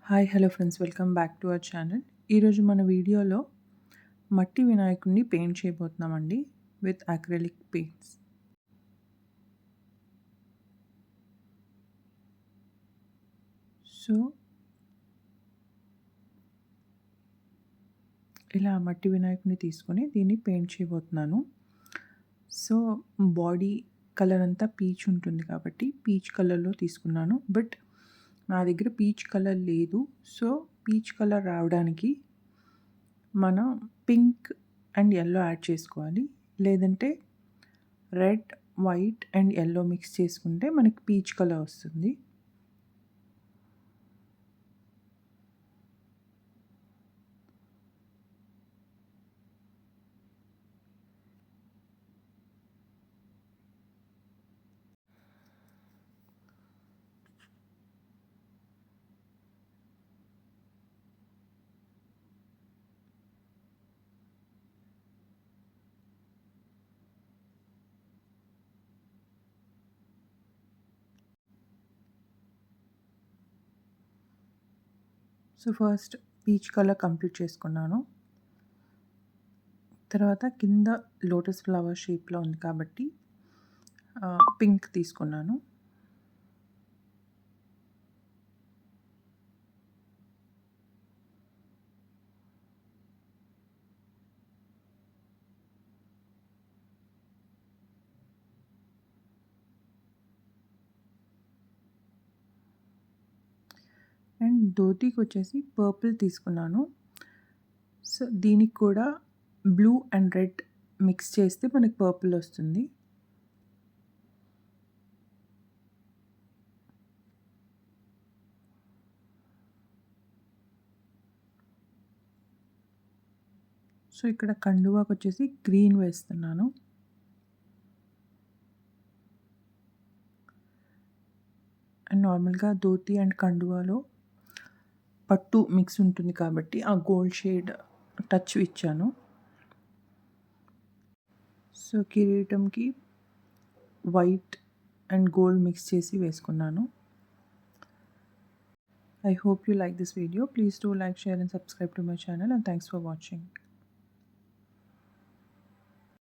Hi hello friends, welcome back to our channel. ఈరోజు మన వీడియోలో మట్టి వినాయకుడిని పెయింట్ చేయబోతున్నామండి విత్ అక్రిలిక్ పెయింట్స్. సో ఇలా మట్టి వినాయకుడిని తీసుకొని దీన్ని పెయింట్ చేయబోతున్నాను. సో బాడీ కలర్ అంతా పీచ్ ఉంటుంది కాబట్టి పీచ్ కలర్లో తీసుకున్నాను. బట్ నా దగ్గర పీచ్ కలర్ లేదు. సో పీచ్ కలర్ రావడానికి మనం పింక్ అండ్ యెల్లో యాడ్ చేసుకోవాలి. లేదంటే red, white and yellow mix చేసుకుంటే మనకి పీచ్ కలర్ వస్తుంది. So first peach colour complete చేసుకున్నాను. తర్వాత కింద లోటస్ ఫ్లవర్ షేప్లో ఉంది కాబట్టి పింక్ తీసుకున్నాను. అండ్ ధోతీకి వచ్చేసి పర్పుల్ తీసుకున్నాను. సో దీనికి కూడా బ్లూ అండ్ రెడ్ మిక్స్ చేస్తే మనకి పర్పుల్ వస్తుంది. సో ఇక్కడ కండువాకి వచ్చేసి గ్రీన్ వేస్తున్నాను. అండ్ నార్మల్గా ధోతి అండ్ కండువాలో పట్టు మిక్స్ ఉంటుంది కాబట్టి ఆ గోల్డ్ షేడ్ టచ్ ఇచ్చాను. సో కిరీటంకి వైట్ అండ్ గోల్డ్ మిక్స్ చేసి వేసుకున్నాను. I hope you like this video. Please do like, share and subscribe to my channel, and thanks for watching.